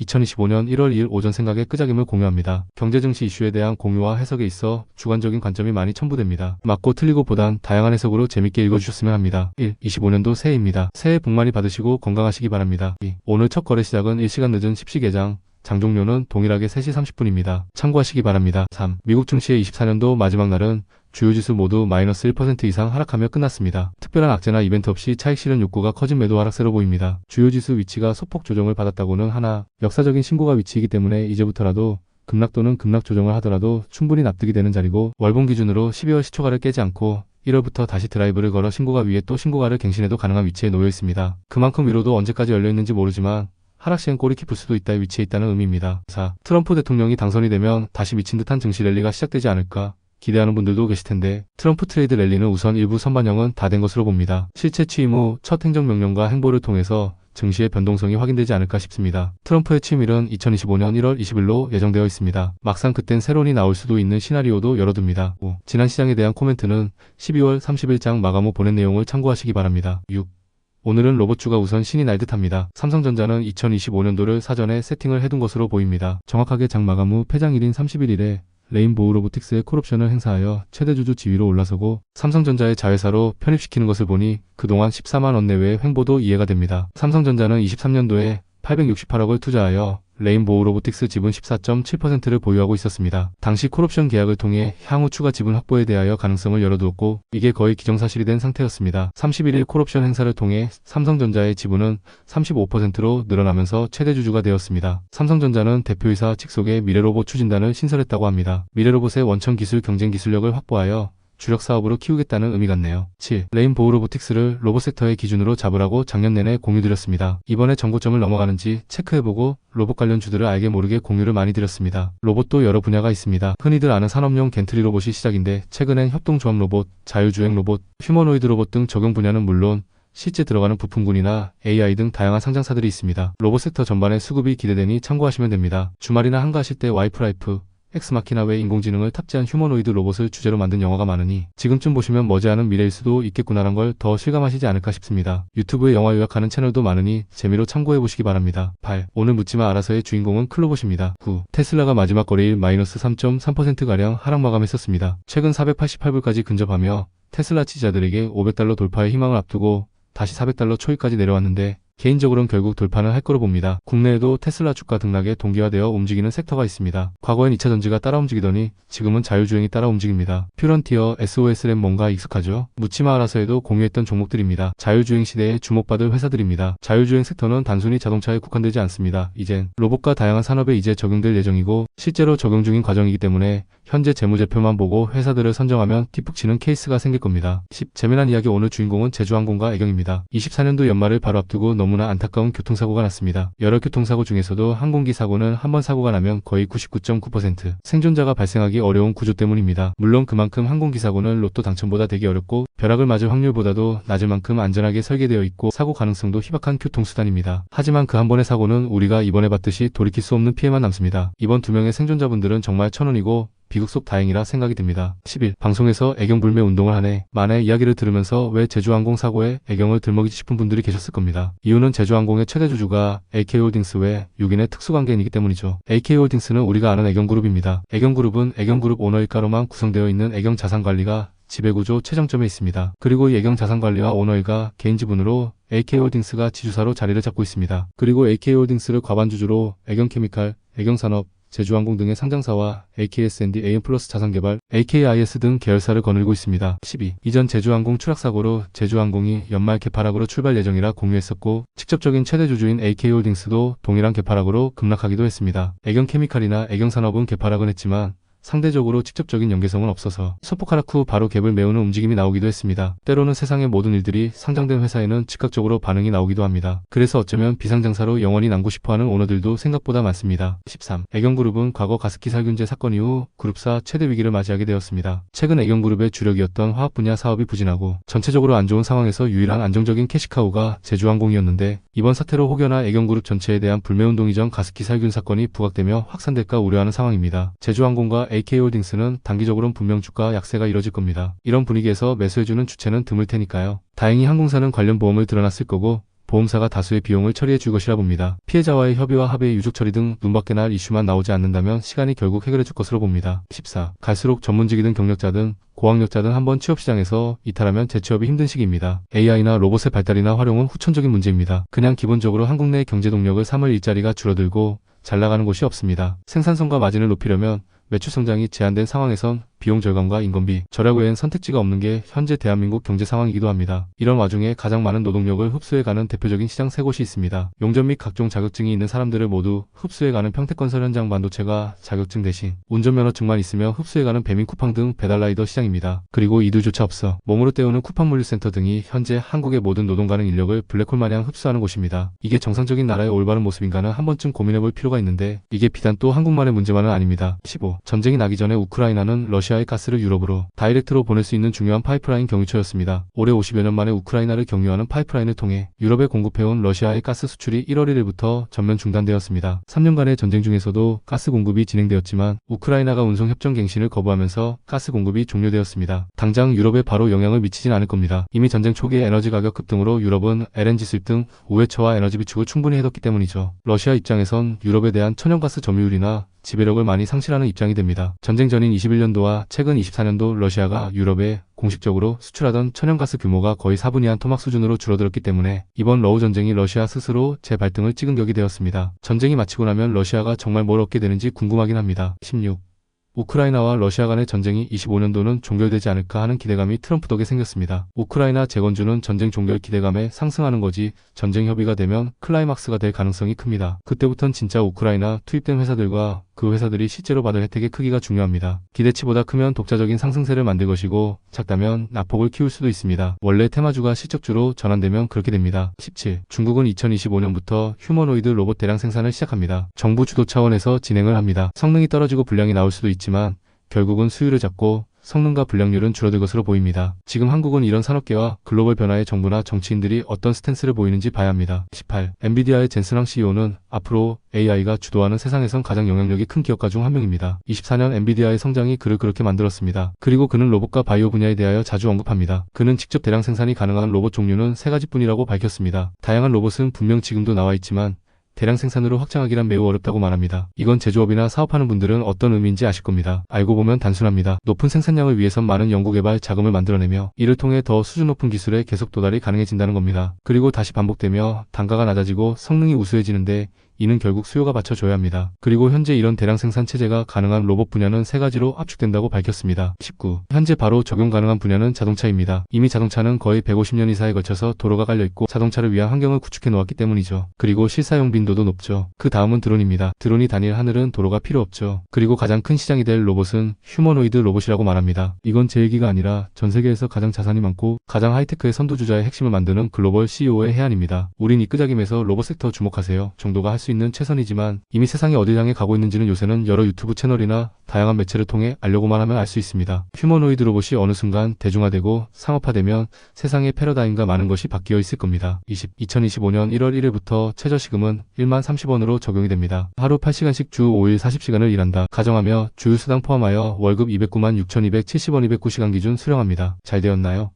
2025년 1월 2일 오전 생각의 끄적임을 공유합니다. 경제 증시 이슈에 대한 공유와 해석에 있어 주관적인 관점이 많이 첨부됩니다. 맞고 틀리고 보단 다양한 해석으로 재밌게 읽어주셨으면 합니다. 1. 25년도 새해입니다. 새해 복 많이 받으시고 건강하시기 바랍니다. 2. 오늘 첫 거래 시작은 1시간 늦은 10시 개장. 장 종료는 동일하게 3시 30분입니다. 참고하시기 바랍니다. 3. 미국 증시의 24년도 마지막 날은 주요 지수 모두 마이너스 1% 이상 하락하며 끝났습니다. 특별한 악재나 이벤트 없이 차익 실현 욕구가 커진 매도 하락세로 보입니다. 주요 지수 위치가 소폭 조정을 받았다고는 하나 역사적인 신고가 위치이기 때문에 이제부터라도 급락 또는 급락 조정을 하더라도 충분히 납득이 되는 자리고 월봉 기준으로 12월 시초가를 깨지 않고 1월부터 다시 드라이브를 걸어 신고가 위에 또 신고가를 갱신해도 가능한 위치에 놓여 있습니다. 그만큼 위로도 언제까지 열려 있는지 모르지만 하락 시엔 꼬리 깊을 수도 있다의 위치에 있다는 의미입니다. 4. 트럼프 대통령이 당선이 되면 다시 미친 듯한 증시 랠리가 시작되지 않을까 기대하는 분들도 계실 텐데 트럼프 트레이드 랠리는 우선 일부 선반영은 다 된 것으로 봅니다. 실제 취임 후 첫 행정명령과 행보를 통해서 증시의 변동성이 확인되지 않을까 싶습니다. 트럼프의 취임일은 2025년 1월 20일로 예정되어 있습니다. 막상 그땐 새론이 나올 수도 있는 시나리오도 열어둡니다. 5. 지난 시장에 대한 코멘트는 12월 30일장 마감 후 보낸 내용을 참고하시기 바랍니다. 6. 오늘은 로봇주가 우선 신이 날 듯합니다. 삼성전자는 2025년도를 사전에 세팅을 해둔 것으로 보입니다. 정확하게 장 마감 후 폐장일인 31일에 레인보우 로보틱스의 콜옵션을 행사하여 최대주주 지위로 올라서고 삼성전자의 자회사로 편입시키는 것을 보니 그동안 14만 원 내외의 횡보도 이해가 됩니다. 삼성전자는 23년도에 868억을 투자하여 레인보우 로보틱스 지분 14.7%를 보유하고 있었습니다. 당시 콜옵션 계약을 통해 향후 추가 지분 확보에 대하여 가능성을 열어두었고 이게 거의 기정사실이 된 상태였습니다. 31일 콜옵션 행사를 통해 삼성전자의 지분은 35%로 늘어나면서 최대주주가 되었습니다. 삼성전자는 대표이사 직속의 미래로봇 추진단을 신설했다고 합니다. 미래로봇의 원천 기술 경쟁 기술력을 확보하여 주력 사업으로 키우겠다는 의미 같네요. 7. 레인보우 로보틱스를 로봇 섹터의 기준으로 잡으라고 작년 내내 공유드렸습니다. 이번에 정고점을 넘어가는지 체크해보고 로봇 관련 주들을 알게 모르게 공유를 많이 드렸습니다. 로봇도 여러 분야가 있습니다. 흔히들 아는 산업용 겐트리 로봇이 시작인데 최근엔 협동조합 로봇, 자율주행 로봇, 휴머노이드 로봇 등 적용 분야는 물론 실제 들어가는 부품군이나 AI 등 다양한 상장사들이 있습니다. 로봇 섹터 전반의 수급이 기대되니 참고하시면 됩니다. 주말이나 한가하실 때 와이프라이프, 엑스마키나 외 인공지능을 탑재한 휴머노이드 로봇을 주제로 만든 영화가 많으니 지금쯤 보시면 머지않은 미래일 수도 있겠구나란 걸 더 실감하시지 않을까 싶습니다. 유튜브에 영화 요약하는 채널도 많으니 재미로 참고해보시기 바랍니다. 8. 오늘 묻지마 알아서의 주인공은 클로봇입니다. 9. 테슬라가 마지막 거래일 마이너스 3.3%가량 하락 마감했었습니다. 최근 488불까지 근접하며 테슬라 지지자들에게 500달러 돌파의 희망을 앞두고 다시 400달러 초입까지 내려왔는데 개인적으로는 결국 돌파는 할 거로 봅니다. 국내에도 테슬라 주가 등락에 동기화되어 움직이는 섹터가 있습니다. 과거엔 2차 전지가 따라 움직이더니 지금은 자율주행이 따라 움직입니다. 퓨런티어, SOS램 뭔가 익숙하죠? 묻지마 알아서에도 공유했던 종목들입니다. 자율주행 시대에 주목받을 회사들입니다. 자율주행 섹터는 단순히 자동차에 국한되지 않습니다. 이젠 로봇과 다양한 산업에 이제 적용될 예정이고 실제로 적용 중인 과정이기 때문에 현재 재무제표만 보고 회사들을 선정하면 뒷북치는 케이스가 생길 겁니다. 10. 재미난 이야기 오늘 주인공은 제주항공과 애경입니다. 24년도 연말을 바로 앞두고 너무나 안타까운 교통사고가 났습니다. 여러 교통사고 중에서도 항공기 사고는 한 번 사고가 나면 거의 99.9% 생존자가 발생하기 어려운 구조 때문입니다. 물론 그만큼 항공기 사고는 로또 당첨보다 되기 어렵고 벼락을 맞을 확률보다도 낮을 만큼 안전하게 설계되어 있고 사고 가능성도 희박한 교통수단입니다. 하지만 그 한 번의 사고는 우리가 이번에 봤듯이 돌이킬 수 없는 피해만 남습니다. 이번 2명의 생존자분들은 정말 천운이고 비극속 다행이라 생각이 듭니다. 10일 방송에서 애경불매 운동을 하네. 만의 이야기를 들으면서 왜 제주항공 사고에 애경을 들먹이지 싶은 분들이 계셨을 겁니다. 이유는 제주항공의 최대주주가 AK홀딩스 외 6인의 특수관계인이기 때문이죠. AK홀딩스는 우리가 아는 애경그룹입니다. 애경그룹은 애경그룹 오너일가로만 구성되어 있는 애경자산관리가 지배구조 최정점에 있습니다. 그리고 이 애경자산관리와 오너일가 개인 지분으로 AK홀딩스가 지주사로 자리를 잡고 있습니다. 그리고 AK홀딩스를 과반주주로 애경케미칼, 애경산업, 제주항공 등의 상장사와 AKS&D, AM 플러스 자산개발, AKIS 등 계열사를 거느리고 있습니다. 12. 이전 제주항공 추락사고로 제주항공이 연말 개파락으로 출발 예정이라 공유했었고 직접적인 최대주주인 AK홀딩스도 동일한 개파락으로 급락하기도 했습니다. 애경케미칼이나 애경산업은 개파락은 했지만 상대적으로 직접적인 연계성은 없어서 소폭 하락 후 바로 갭을 메우는 움직임이 나오기도 했습니다. 때로는 세상의 모든 일들이 상장된 회사에는 즉각적으로 반응이 나오기도 합니다. 그래서 어쩌면 비상장사로 영원히 남고 싶어하는 오너들도 생각보다 많습니다. 13. 애경그룹은 과거 가습기 살균제 사건 이후 그룹사 최대 위기를 맞이하게 되었습니다. 최근 애경그룹의 주력이었던 화학 분야 사업이 부진하고 전체적으로 안 좋은 상황에서 유일한 안정적인 캐시카우가 제주항공이었는데 이번 사태로 혹여나 애경그룹 전체에 대한 불매운동 이전 가습기 살균 사건이 부각되며 확산될까 우려하는 상황입니다. 제주항공과 AK홀딩스는 단기적으로는 분명 주가 약세가 이뤄질 겁니다. 이런 분위기에서 매수해주는 주체는 드물 테니까요. 다행히 항공사는 관련 보험을 들어놨을 거고 보험사가 다수의 비용을 처리해 줄 것이라 봅니다. 피해자와의 협의와 합의, 유족 처리 등 눈밖에 날 이슈만 나오지 않는다면 시간이 결국 해결해 줄 것으로 봅니다. 14. 갈수록 전문직이든 경력자든 고학력자든 한번 취업시장에서 이탈하면 재취업이 힘든 시기입니다. AI나 로봇의 발달이나 활용은 후천적인 문제입니다. 그냥 기본적으로 한국 내 경제 동력을 삼을 일자리가 줄어들고 잘 나가는 곳이 없습니다. 생산성과 마진을 높이려면 매출 성장이 제한된 상황에선 비용 절감과 인건비 절약 외엔 선택지가 없는 게 현재 대한민국 경제 상황이기도 합니다. 이런 와중에 가장 많은 노동력을 흡수해가는 대표적인 시장 세 곳이 있습니다. 용접 및 각종 자격증이 있는 사람들을 모두 흡수해가는 평택건설 현장, 반도체가 자격증 대신 운전면허증만 있으며 흡수해가는 배민 쿠팡 등 배달라이더 시장입니다. 그리고 이두조차 없어 몸으로 때우는 쿠팡 물류센터 등이 현재 한국의 모든 노동 가능 인력을 블랙홀 마냥 흡수하는 곳입니다. 이게 정상적인 나라의 올바른 모습인가는 한 번쯤 고민해볼 필요가 있는데 이게 비단 또 한국만의 문제만은 아닙니다. 15. 전쟁이 나기 전에 우크라이나는 러시아의 가스를 유럽으로 다이렉트로 보낼 수 있는 중요한 파이프라인 경유처였습니다. 올해 50여 년 만에 우크라이나를 경유하는 파이프라인을 통해 유럽에 공급해온 러시아의 가스 수출이 1월 1일부터 전면 중단되었습니다. 3년간의 전쟁 중에서도 가스 공급이 진행되었지만 우크라이나가 운송 협정 갱신을 거부하면서 가스 공급이 종료되었습니다. 당장 유럽에 바로 영향을 미치진 않을 겁니다. 이미 전쟁 초기에 에너지 가격 급등으로 유럽은 LNG 수입 등 우회처와 에너지 비축을 충분히 해뒀기 때문이죠. 러시아 입장에선 유럽에 대한 천연가스 점유율이나 지배력을 많이 상실하는 입장이 됩니다. 전쟁 전인 21년도와 최근 24년도 러시아가 유럽에 공식적으로 수출하던 천연가스 규모가 거의 4분의 1 토막 수준으로 줄어들었기 때문에 이번 러우 전쟁이 러시아 스스로 재발등을 찍은 격이 되었습니다. 전쟁이 마치고 나면 러시아가 정말 뭘 얻게 되는지 궁금하긴 합니다. 16. 우크라이나와 러시아 간의 전쟁이 25년도는 종결되지 않을까 하는 기대감이 트럼프 덕에 생겼습니다. 우크라이나 재건주는 전쟁 종결 기대감에 상승하는 거지 전쟁 협의가 되면 클라이막스가 될 가능성이 큽니다. 그때부턴 진짜 우크라이나 투입된 회사들과 그 회사들이 실제로 받을 혜택의 크기가 중요합니다. 기대치보다 크면 독자적인 상승세를 만들 것이고 작다면 낙폭을 키울 수도 있습니다. 원래 테마주가 실적주로 전환되면 그렇게 됩니다. 17. 중국은 2025년부터 휴머노이드 로봇 대량 생산을 시작합니다. 정부 주도 차원에서 진행을 합니다. 성능이 떨어지고 불량이 나올 수도 있지만 결국은 수율을 잡고 성능과 불량률은 줄어들 것으로 보입니다. 지금 한국은 이런 산업계와 글로벌 변화에 정부나 정치인들이 어떤 스탠스를 보이는지 봐야 합니다. 18. 엔비디아의 젠슨 CEO는 앞으로 AI가 주도하는 세상에선 가장 영향력이 큰 기업가 중 한 명입니다. 24년 엔비디아의 성장이 그를 그렇게 만들었습니다. 그리고 그는 로봇과 바이오 분야에 대하여 자주 언급합니다. 그는 직접 대량 생산이 가능한 로봇 종류는 3가지뿐이라고 밝혔습니다. 다양한 로봇은 분명 지금도 나와 있지만 대량 생산으로 확장하기란 매우 어렵다고 말합니다. 이건 제조업이나 사업하는 분들은 어떤 의미인지 아실 겁니다. 알고 보면 단순합니다. 높은 생산량을 위해선 많은 연구개발 자금을 만들어내며 이를 통해 더 수준 높은 기술에 계속 도달이 가능해진다는 겁니다. 그리고 다시 반복되며 단가가 낮아지고 성능이 우수해지는데 이는 결국 수요가 받쳐줘야 합니다. 그리고 현재 이런 대량 생산 체제가 가능한 로봇 분야는 3가지로 압축된다고 밝혔습니다. 19. 현재 바로 적용 가능한 분야는 자동차입니다. 이미 자동차는 거의 150년 이상에 걸쳐서 도로가 깔려있고 자동차를 위한 환경을 구축해 놓았기 때문이죠. 그리고 실사용 빈도도 높죠. 그 다음은 드론입니다. 드론이 다닐 하늘은 도로가 필요 없죠. 그리고 가장 큰 시장이 될 로봇은 휴머노이드 로봇이라고 말합니다. 이건 제 얘기가 아니라 전 세계에서 가장 자산이 많고 가장 하이테크의 선두주자의 핵심을 만드는 글로벌 CEO의 해안입니다. 우린 이 끄적임에서 로봇 섹터 주목하세요 정도가 할 수 있는 최선이지만 이미 세상이 어딜 향해 가고 있는지는 요새는 여러 유튜브 채널이나 다양한 매체를 통해 알려고만 하면 알 수 있습니다. 휴머노이드 로봇이 어느 순간 대중화되고 상업화되면 세상의 패러다임과 많은 것이 바뀌어 있을 겁니다. 2025년 1월 1일부터 최저시급은 1만 30원으로 적용이 됩니다. 하루 8시간씩 주 5일 40시간을 일한다. 가정하며 주휴수당 포함하여 월급 209만 6,270원 209시간 기준 수령합니다. 잘 되었나요?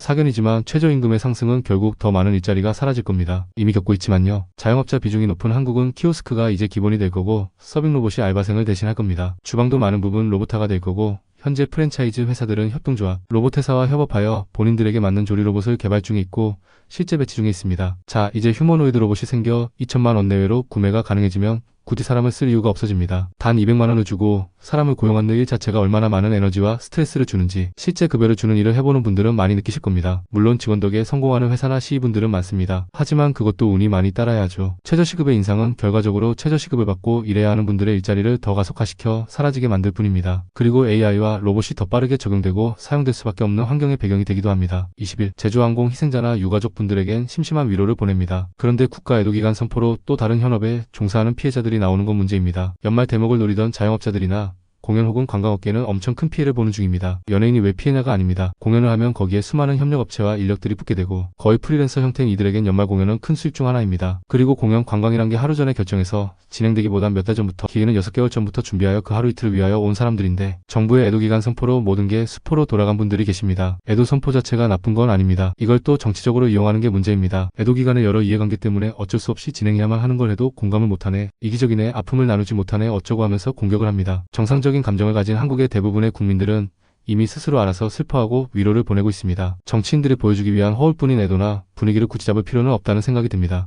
사견이지만 최저임금의 상승은 결국 더 많은 일자리가 사라질 겁니다. 이미 겪고 있지만요. 자영업자 비중이 높은 한국은 키오스크가 이제 기본이 될 거고 서빙 로봇이 알바생을 대신할 겁니다. 주방도 많은 부분 로봇화가 될 거고 현재 프랜차이즈 회사들은 협동조합, 로봇회사와 협업하여 본인들에게 맞는 조리 로봇을 개발 중에 있고 실제 배치 중에 있습니다. 자, 이제 휴머노이드 로봇이 생겨 2천만 원 내외로 구매가 가능해지면 굳이 사람을 쓸 이유가 없어집니다. 단 200만 원을 주고 사람을 고용하는 일 자체가 얼마나 많은 에너지와 스트레스를 주는지 실제 급여를 주는 일을 해보는 분들은 많이 느끼실 겁니다. 물론 직원 덕에 성공하는 회사나 시의분들은 많습니다. 하지만 그것도 운이 많이 따라야 하죠. 최저시급의 인상은 결과적으로 최저시급을 받고 일해야 하는 분들의 일자리를 더 가속화시켜 사라지게 만들 뿐입니다. 그리고 AI와 로봇이 더 빠르게 적용되고 사용될 수밖에 없는 환경의 배경이 되기도 합니다. 20일 제주항공 희생자나 유가족 분들에겐 심심한 위로를 보냅니다. 그런데 국가애도기간 선포로 또 다른 현업에 종사하는 피해자들이 나오는 건 문제입니다. 연말 대목을 노리던 자영업자들이나 공연 혹은 관광업계는 엄청 큰 피해를 보는 중입니다. 연예인이 왜 피해냐가 아닙니다. 공연을 하면 거기에 수많은 협력업체와 인력들이 붙게 되고 거의 프리랜서 형태인 이들에겐 연말 공연은 큰 수입 중 하나입니다. 그리고 공연 관광이란 게 하루 전에 결정해서 진행되기보단 몇 달 전부터, 기회는 6개월 전부터 준비하여 그 하루 이틀을 위하여 온 사람들인데 정부의 애도기간 선포로 모든 게 수포로 돌아간 분들이 계십니다. 애도 선포 자체가 나쁜 건 아닙니다. 이걸 또 정치적으로 이용하는 게 문제입니다. 애도기간의 여러 이해관계 때문에 어쩔 수 없이 진행해야만 하는 걸 해도 공감을 못하네, 이기적이네, 아픔을 나누지 못하네 어쩌고 하면서 공격을 합니다. 정상적인 감정을 가진 한국의 대부분의 국민들은 이미 스스로 알아서 슬퍼하고 위로를 보내고 있습니다. 정치인들이 보여주기 위한 허울뿐인 애도나 분위기를 굳이 잡을 필요는 없다는 생각이 듭니다.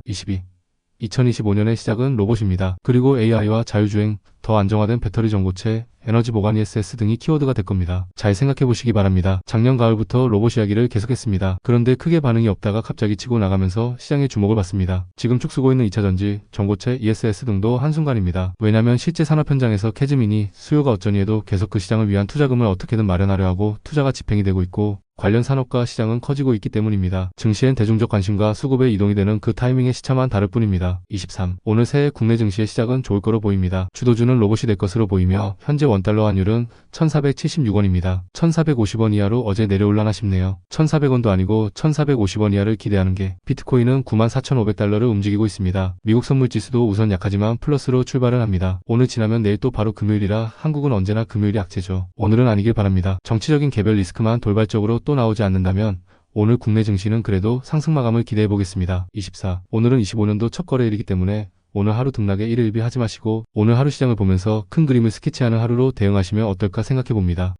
2025년의 시작은 로봇입니다. 그리고 AI와 자율주행, 더 안정화된 배터리 전고체, 에너지 보관 ESS 등이 키워드가 될 겁니다. 잘 생각해 보시기 바랍니다. 작년 가을부터 로봇 이야기를 계속했습니다. 그런데 크게 반응이 없다가 갑자기 치고 나가면서 시장의 주목을 받습니다. 지금 쭉 쓰고 있는 2차전지, 전고체, ESS 등도 한순간입니다. 왜냐면 실제 산업 현장에서 캐즈민이 수요가 어쩌니 해도 계속 그 시장을 위한 투자금을 어떻게든 마련하려 하고 투자가 집행이 되고 있고 관련 산업과 시장은 커지고 있기 때문입니다. 증시엔 대중적 관심과 수급의 이동이 되는 그 타이밍의 시차만 다를 뿐입니다. 23. 오늘 새해 국내 증시의 시작은 좋을 거로 보입니다. 주도주는 로봇이 될 것으로 보이며 현재 원달러 환율은 1476원입니다. 1450원 이하로 어제 내려올라나 싶네요. 1400원도 아니고 1450원 이하를 기대하는 게 비트코인은 94,500달러를 움직이고 있습니다. 미국 선물지수도 우선 약하지만 플러스로 출발을 합니다. 오늘 지나면 내일 또 바로 금요일이라 한국은 언제나 금요일이 악재죠. 오늘은 아니길 바랍니다. 정치적인 개별 리스크만 돌발적으로 또 나오지 않는다면 오늘 국내 증시는 그래도 상승 마감을 기대해 보겠습니다. 24. 오늘은 25년도 첫 거래일이기 때문에 오늘 하루 등락에 일일비 하지 마시고 오늘 하루 시장을 보면서 큰 그림을 스케치하는 하루로 대응하시면 어떨까 생각해 봅니다.